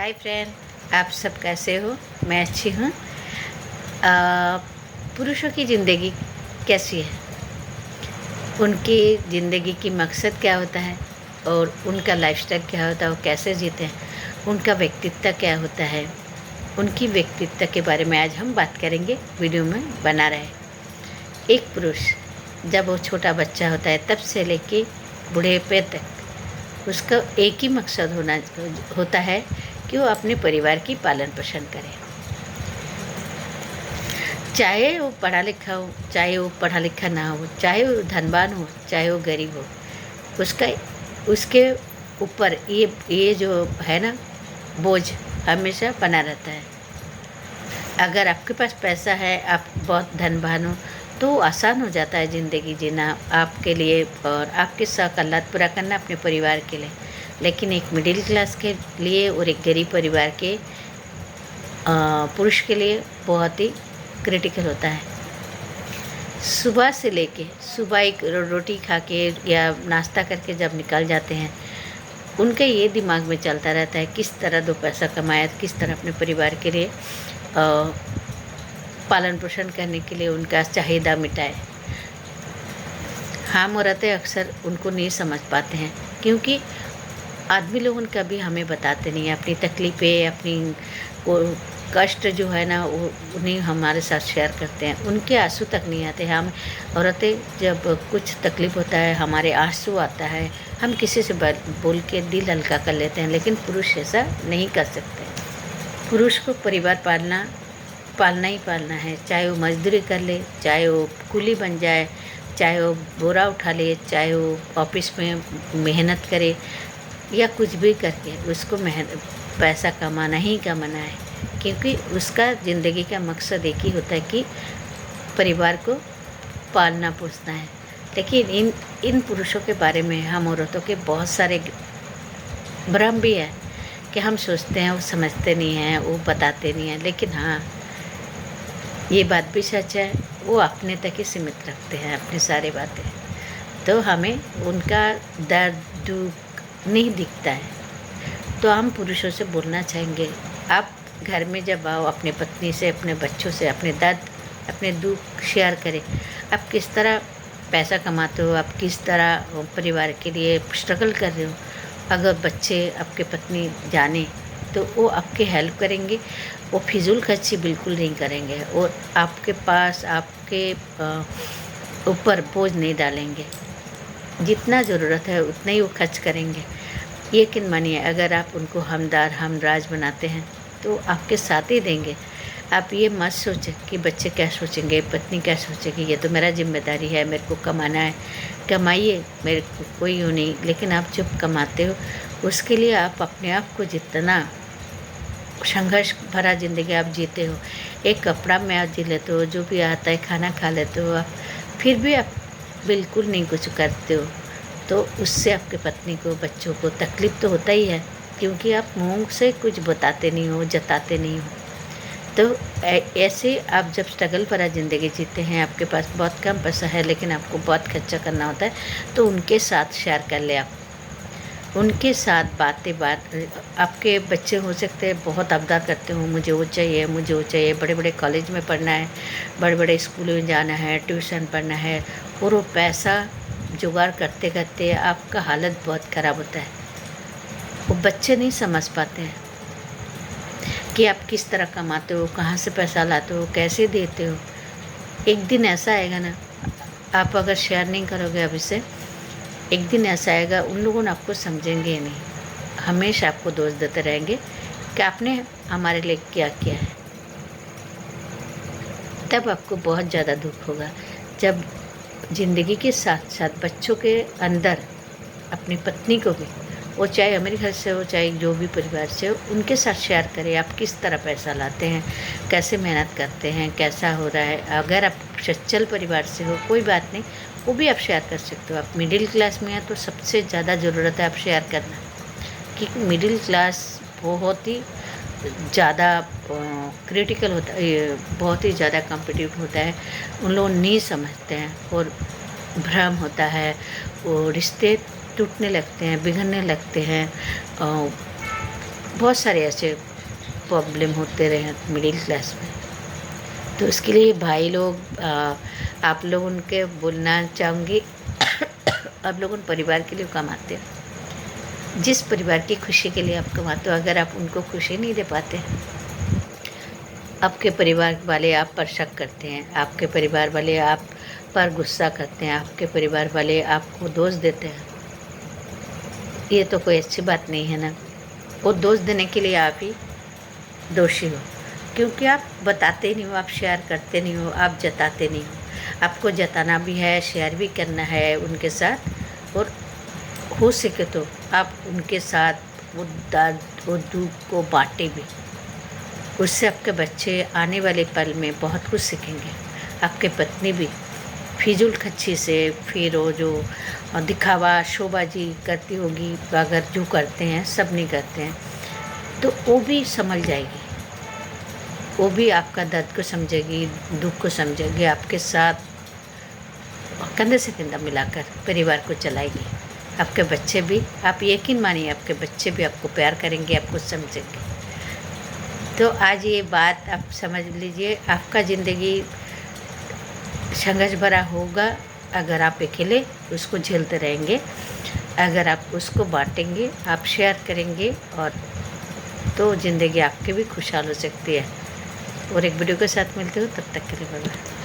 Hi friend, आप सब कैसे हो? मैं अच्छी हूँ। पुरुषों की ज़िंदगी कैसी है? उनकी ज़िंदगी की मकसद क्या होता है और उनका लाइफस्टाइल क्या होता है, वो कैसे जीते हैं, उनका व्यक्तित्व क्या होता है, उनकी व्यक्तित्व के बारे में आज हम बात करेंगे। वीडियो में बना रहे। एक पुरुष जब वो छोटा बच्चा होता है तब से लेके बुढ़ेपे तक उसका एक ही मकसद होता है कि वो अपने परिवार की पालन पोषण करे। चाहे वो पढ़ा लिखा हो, चाहे वो पढ़ा लिखा ना हो, चाहे वो धनवान हो, चाहे वो गरीब हो, उसका उसके ऊपर ये जो है ना, बोझ हमेशा बना रहता है। अगर आपके पास पैसा है, आप बहुत धनवान हो, तो आसान हो जाता है ज़िंदगी जीना आपके लिए और आपके शौक अल्लाद पूरा करना अपने परिवार के लिए। लेकिन एक मिडिल क्लास के लिए और एक गरीब परिवार के पुरुष के लिए बहुत ही क्रिटिकल होता है। सुबह से लेके सुबह एक रोटी खा के या नाश्ता करके जब निकल जाते हैं, उनके ये दिमाग में चलता रहता है किस तरह दो पैसा कमाया, किस तरह अपने परिवार के लिए पालन पोषण करने के लिए उनका चाहिदा मिटाए। हम औरतें अक्सर उनको नहीं समझ पाते हैं, क्योंकि आदमी लोग कभी हमें बताते नहीं हैं अपनी तकलीफ़ें, अपनी को कष्ट जो है ना, वो उन्हें हमारे साथ शेयर करते हैं। उनके आंसू तक नहीं आते। हम औरतें जब कुछ तकलीफ़ होता है, हमारे आंसू आता है, हम किसी से बोल के दिल हल्का कर लेते हैं, लेकिन पुरुष ऐसा नहीं कर सकते। पुरुष को परिवार पालना ही पालना है। चाहे वो मजदूरी कर ले, चाहे वो कूली बन जाए, चाहे वो बोरा उठा ले, चाहे वो ऑफिस में मेहनत करे, या कुछ भी करके उसको पैसा कमाना ही कमाना है, क्योंकि उसका ज़िंदगी का मकसद एक ही होता है कि परिवार को पालना पोसना है। लेकिन इन पुरुषों के बारे में हम औरतों के बहुत सारे भ्रम भी है कि हम सोचते हैं वो समझते नहीं हैं, वो बताते नहीं हैं। लेकिन हाँ, ये बात भी सच है, वो अपने तक ही सीमित रखते हैं अपनी सारी बातें। तो हमें उनका दर्द दुख नहीं दिखता है। तो हम पुरुषों से बोलना चाहेंगे, आप घर में जब आओ, अपने पत्नी से, अपने बच्चों से अपने दर्द, अपने दुख शेयर करें। आप किस तरह पैसा कमाते हो, आप किस तरह परिवार के लिए स्ट्रगल कर रहे हो। अगर बच्चे, आपके पत्नी जाने तो वो आपके हेल्प करेंगे, वो फिजूल खर्ची बिल्कुल नहीं करेंगे और आपके पास आपके ऊपर बोझ नहीं डालेंगे। जितना ज़रूरत है उतना ही वो खर्च करेंगे। यकीन मानिए, अगर आप उनको हमदार हमराज बनाते हैं तो आपके साथ ही देंगे। आप ये मत सोचें कि बच्चे क्या सोचेंगे, पत्नी क्या सोचेगी, ये तो मेरा जिम्मेदारी है, मेरे को कमाना है। कमाइए, मेरे को कोई यूँ नहीं। लेकिन आप जब कमाते हो, उसके लिए आप अपने आप को जितना संघर्ष भरा ज़िंदगी आप जीते हो, एक कपड़ा में आप जी लेते हो, जो भी आता है खाना खा लेते हो आप, फिर भी आप बिल्कुल नहीं कुछ करते हो, तो उससे आपके पत्नी को, बच्चों को तकलीफ़ तो होता ही है, क्योंकि आप मुँह से कुछ बताते नहीं हो, जताते नहीं हो। तो ऐसे आप जब स्ट्रगल भरा ज़िंदगी जीते हैं, आपके पास बहुत कम पैसा है लेकिन आपको बहुत खर्चा करना होता है, तो उनके साथ शेयर कर ले आप। उनके साथ आपके बच्चे हो सकते हैं बहुत अबदार करते हो, मुझे वो चाहिए, मुझे वो चाहिए, बड़े बड़े कॉलेज में पढ़ना है, बड़े बड़े स्कूलों में जाना है, ट्यूशन पढ़ना है, और वो पैसा जुगाड़ करते करते आपका हालत बहुत ख़राब होता है। वो बच्चे नहीं समझ पाते हैं कि आप किस तरह कमाते हो, कहाँ से पैसा लाते हो, कैसे देते हो। एक दिन ऐसा आएगा ना, आप अगर शेयर नहीं करोगे अभी से, एक दिन ऐसा आएगा उन लोगों ने आपको समझेंगे नहीं, हमेशा आपको दोष देते रहेंगे कि आपने हमारे लिए क्या किया है। तब आपको बहुत ज़्यादा दुख होगा जब ज़िंदगी के साथ साथ बच्चों के अंदर अपनी पत्नी को भी, वो चाहे अमीर घर से हो, चाहे जो भी परिवार से हो, उनके साथ शेयर करें आप किस तरह पैसा लाते हैं, कैसे मेहनत करते हैं, कैसा हो रहा है। अगर आप सच्चल परिवार से हो, कोई बात नहीं, वो भी आप शेयर कर सकते हो। आप मिडिल क्लास में हैं तो सबसे ज़्यादा ज़रूरत है आप शेयर करना, क्योंकि मिडिल क्लास बहुत ही ज़्यादा क्रिटिकल होता है, बहुत ही ज़्यादा कॉम्पिटिटिव होता है। उन लोग नहीं समझते हैं और भ्रम होता है, वो रिश्ते टूटने लगते हैं, बिगड़ने लगते हैं, बहुत सारे ऐसे प्रॉब्लम होते रहे हैं मिडिल क्लास में। तो इसके लिए भाई लोग आप लोग उनके बोलना चाहूँगी आप लोग उन परिवार के लिए कमाते हो, जिस परिवार की खुशी के लिए आप कमाते हो, अगर आप उनको खुशी नहीं दे पाते, आपके परिवार वाले आप पर शक करते हैं, आपके परिवार वाले आप पर गुस्सा करते हैं, आपके परिवार वाले आपको दोष देते हैं, ये तो कोई अच्छी बात नहीं है ना। वो दोष देने के लिए आप ही दोषी हो, क्योंकि आप बताते नहीं हो, आप शेयर करते नहीं हो, आप जताते नहीं हो। आपको जताना भी है, शेयर भी करना है उनके साथ, और हो सके तो आप उनके साथ वो दर्द वो दुख को बांटे भी। उससे आपके बच्चे आने वाले पल में बहुत कुछ सीखेंगे। आपके पत्नी भी फिजूल खर्ची से, फिर वो जो दिखावा शोबाजी करती होगी, अगर जो करते हैं सब नहीं करते हैं, तो वो भी संभल जाएगी, वो भी आपका दर्द को समझेगी, दुख को समझेगी, आपके साथ कंधे से कंधा मिलाकर परिवार को चलाएगी। आपके बच्चे भी, आप यकीन मानिए, आपके बच्चे भी आपको प्यार करेंगे, आपको समझेंगे। तो आज ये बात आप समझ लीजिए, आपका ज़िंदगी संघर्ष भरा होगा अगर आप अकेले उसको झेलते रहेंगे। अगर आप उसको बांटेंगे, आप शेयर करेंगे, और तो ज़िंदगी आपकी भी खुशहाल हो सकती है। और एक वीडियो के साथ मिलते हो, तब तक के लिए बाय बाय।